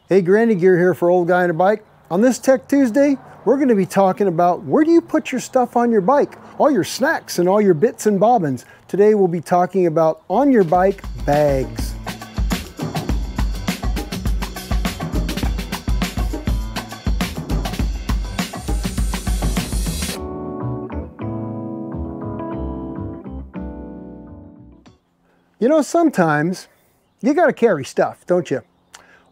Hey, Granny Gear here for Old Guy on a Bike. On this Tech Tuesday, we're going to be talking about where do you put your stuff on your bike, all your snacks and all your bits and bobbins. Today we'll be talking about on your bike bags. You know, sometimes you got to carry stuff, don't you?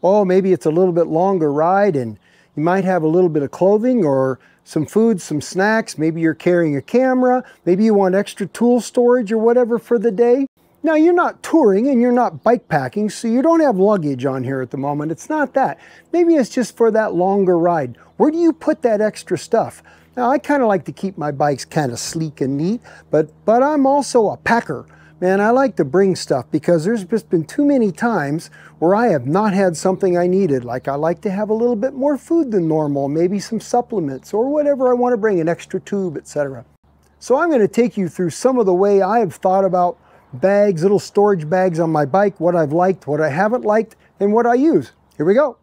Oh, maybe it's a little bit longer ride and you might have a little bit of clothing or some food, some snacks. Maybe you're carrying a camera. Maybe you want extra tool storage or whatever for the day. Now, you're not touring and you're not bike packing, so you don't have luggage on here at the moment. It's not that. Maybe it's just for that longer ride. Where do you put that extra stuff? Now, I kind of like to keep my bikes kind of sleek and neat, but I'm also a packer. Man, I like to bring stuff because there's just been too many times where I have not had something I needed. Like I like to have a little bit more food than normal, maybe some supplements or whatever I want to bring, an extra tube, etc. So I'm going to take you through some of the way I have thought about bags, little storage bags on my bike, what I've liked, what I haven't liked, and what I use. Here we go.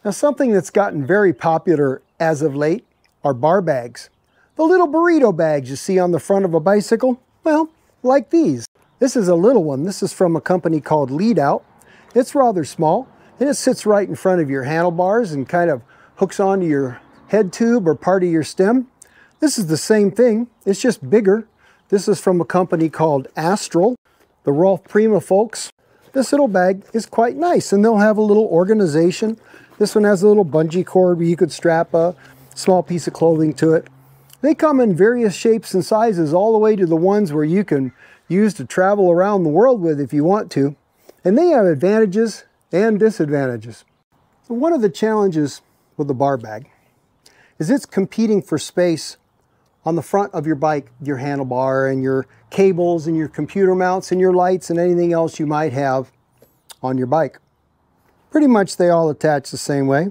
Now, something that's gotten very popular as of late are bar bags. The little burrito bags you see on the front of a bicycle, well, like these. This is a little one. This is from a company called Lead Out. It's rather small and it sits right in front of your handlebars and kind of hooks onto your head tube or part of your stem. This is the same thing. It's just bigger. This is from a company called Astral, the Rolf Prima folks. This little bag is quite nice and they'll have a little organization. This one has a little bungee cord where you could strap a small piece of clothing to it. They come in various shapes and sizes, all the way to the ones where you can use to travel around the world with if you want to. And they have advantages and disadvantages. One of the challenges with the bar bag is it's competing for space on the front of your bike, your handlebar and your cables and your computer mounts and your lights and anything else you might have on your bike. Pretty much they all attach the same way.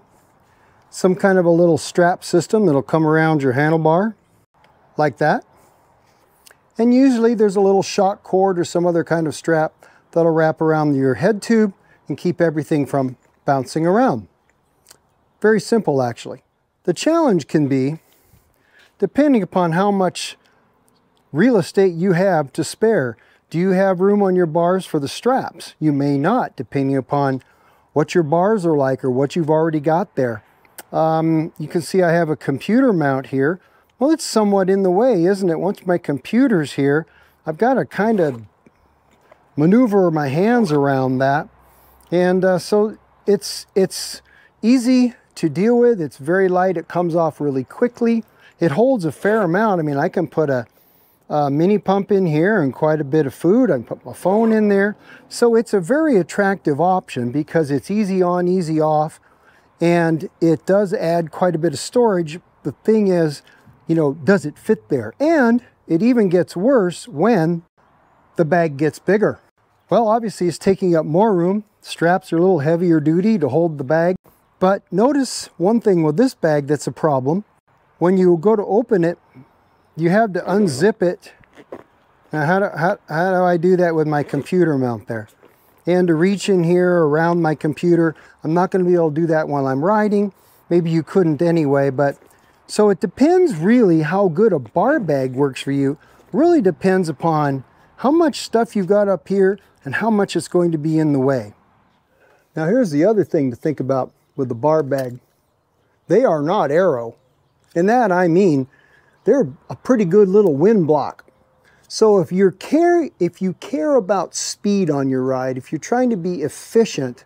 Some kind of a little strap system that'll come around your handlebar like that. And usually there's a little shock cord or some other kind of strap that'll wrap around your head tube and keep everything from bouncing around. Very simple, actually. The challenge can be, depending upon how much real estate you have to spare. Do you have room on your bars for the straps? You may not, depending upon what your bars are like or what you've already got there. You can see I have a computer mount here. Well, it's somewhat in the way, isn't it? Once my computer's here, I've got to kind of maneuver my hands around that. And so it's easy to deal with. It's very light. It comes off really quickly. It holds a fair amount. I mean, I can put a mini pump in here and quite a bit of food. I can put my phone in there. So it's a very attractive option because it's easy on, easy off. And it does add quite a bit of storage. The thing is, you know, does it fit there? And it even gets worse when the bag gets bigger. Well, obviously it's taking up more room. Straps are a little heavier duty to hold the bag. But notice one thing with this bag that's a problem. When you go to open it, you have to unzip it. Now, how do I do that with my computer mount there? And to reach in here around my computer, I'm not going to be able to do that while I'm riding. Maybe you couldn't anyway, but so it depends really how good a bar bag works for you. Really depends upon how much stuff you've got up here and how much it's going to be in the way. Now here's the other thing to think about with the bar bag. They are not aero. And that I mean, they're a pretty good little wind block. So if you care about speed on your ride, if you're trying to be efficient,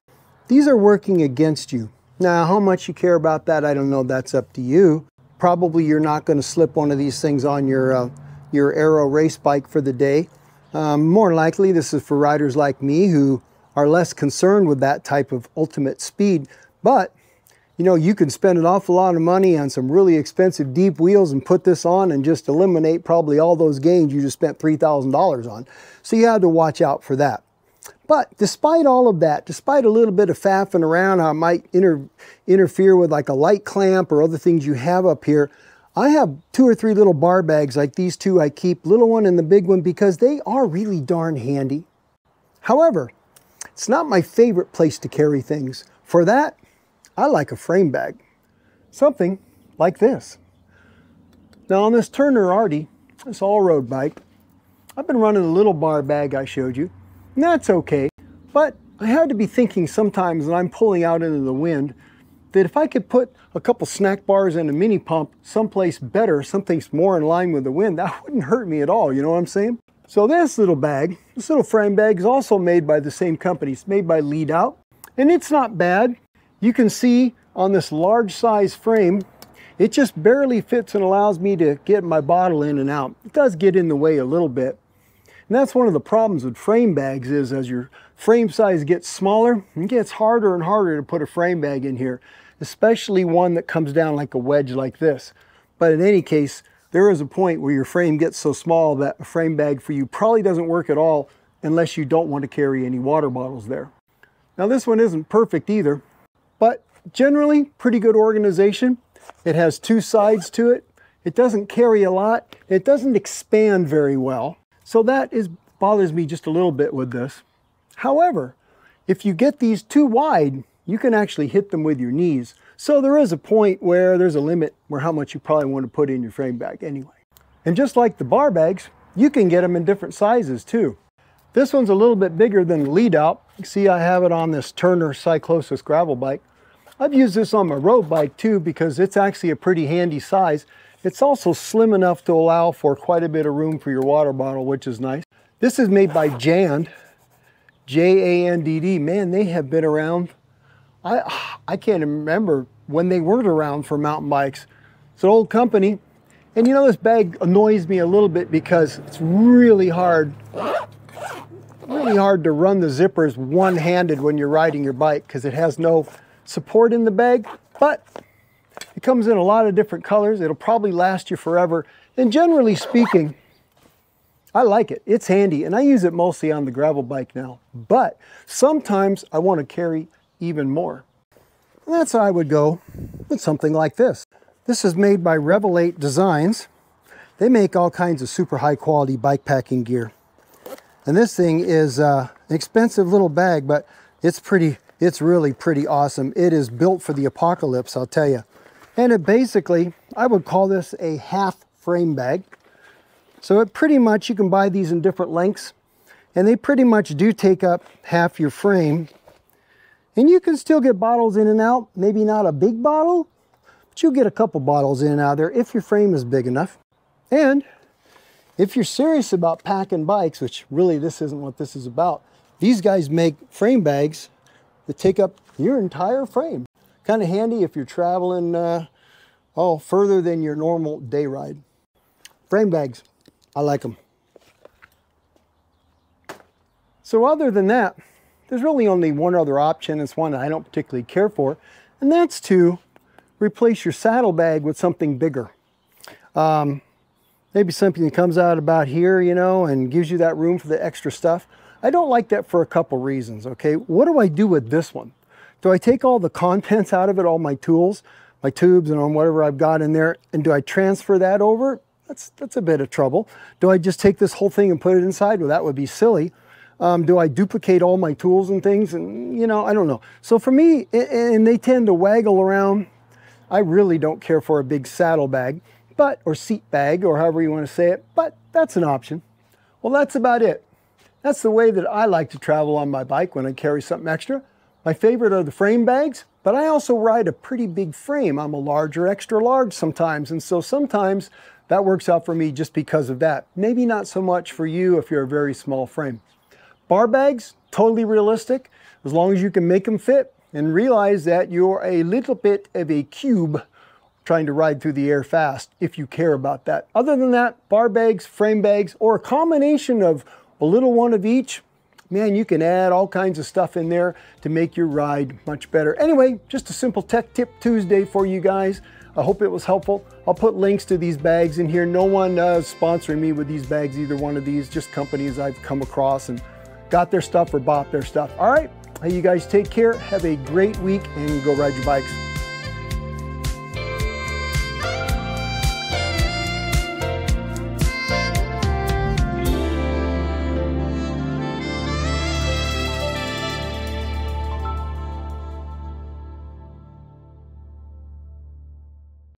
these are working against you. Now, how much you care about that, I don't know. That's up to you. Probably you're not going to slip one of these things on your aero race bike for the day. More likely, this is for riders like me who are less concerned with that type of ultimate speed. But you know, you can spend an awful lot of money on some really expensive deep wheels and put this on and just eliminate probably all those gains you just spent $3,000 on. So you have to watch out for that. But despite all of that, despite a little bit of faffing around, how it might interfere with like a light clamp or other things you have up here, I have 2 or 3 little bar bags like these two I keep, little one and the big one, because they are really darn handy. However, it's not my favorite place to carry things. For that, I like a frame bag. Something like this. Now on this Turner Arty, this all-road bike, I've been running the little bar bag I showed you, and that's okay. But I had to be thinking sometimes when I'm pulling out into the wind that if I could put a couple snack bars and a mini pump someplace better, someplace more in line with the wind, that wouldn't hurt me at all, you know what I'm saying? So this little bag, this little frame bag is also made by the same company. It's made by Lead Out, and it's not bad. You can see on this large size frame, it just barely fits and allows me to get my bottle in and out. It does get in the way a little bit. And that's one of the problems with frame bags is as your frame size gets smaller, it gets harder and harder to put a frame bag in here, especially one that comes down like a wedge like this. But in any case, there is a point where your frame gets so small that a frame bag for you probably doesn't work at all unless you don't want to carry any water bottles there. Now this one isn't perfect either, but generally pretty good organization. It has two sides to it. It doesn't carry a lot. It doesn't expand very well. So that bothers me just a little bit with this. However, if you get these too wide, you can actually hit them with your knees. So there is a point where there's a limit where how much you probably want to put in your frame bag anyway. And just like the bar bags, you can get them in different sizes too. This one's a little bit bigger than the Lead Out. You see I have it on this Turner Cyclosis gravel bike. I've used this on my road bike too because it's actually a pretty handy size. It's also slim enough to allow for quite a bit of room for your water bottle, which is nice. This is made by Jand, J-A-N-D-D. Man, they have been around. I can't remember when they weren't around for mountain bikes. It's an old company. And you know, this bag annoys me a little bit because it's really hard to run the zippers one-handed when you're riding your bike because it has no support in the bag. But it comes in a lot of different colors. It'll probably last you forever. And generally speaking, I like it. It's handy. And I use it mostly on the gravel bike now. But sometimes I want to carry even more. And that's how I would go with something like this. This is made by Revelate Designs. They make all kinds of super high quality bike packing gear. And this thing is an expensive little bag, but it's really pretty awesome. It is built for the apocalypse, I'll tell you. And it basically, I would call this a half frame bag. So it pretty much, you can buy these in different lengths, and they pretty much do take up half your frame. And you can still get bottles in and out, maybe not a big bottle, but you'll get a couple bottles in and out there if your frame is big enough. And if you're serious about packing bikes, which really this isn't what this is about, these guys make frame bags that take up your entire frame. Kind of handy if you're traveling further than your normal day ride. Frame bags, I like them. So other than that, there's really only one other option. It's one that I don't particularly care for, and that's to replace your saddlebag with something bigger. Maybe something that comes out about here, you know, and gives you that room for the extra stuff. I don't like that for a couple reasons, okay? What do I do with this one? Do I take all the contents out of it, all my tools, my tubes and whatever I've got in there, and do I transfer that over? That's a bit of trouble. Do I just take this whole thing and put it inside? Well, that would be silly. Do I duplicate all my tools and things? And, you know, I don't know. So for me, and they tend to waggle around, I really don't care for a big saddle bag, or seat bag, or however you want to say it, but that's an option. Well, that's about it. That's the way that I like to travel on my bike when I carry something extra. My favorite are the frame bags, but I also ride a pretty big frame. I'm a large or extra large sometimes, and so sometimes that works out for me just because of that. Maybe not so much for you if you're a very small frame. Bar bags, totally realistic, as long as you can make them fit and realize that you're a little bit of a cube trying to ride through the air fast if you care about that. Other than that, bar bags, frame bags, or a combination of a little one of each, man, you can add all kinds of stuff in there to make your ride much better. Anyway, just a simple Tech Tip Tuesday for you guys. I hope it was helpful. I'll put links to these bags in here. No one sponsoring me with these bags, either one of these, just companies I've come across and got their stuff or bought their stuff. All right, hey, you guys take care. Have a great week and go ride your bikes.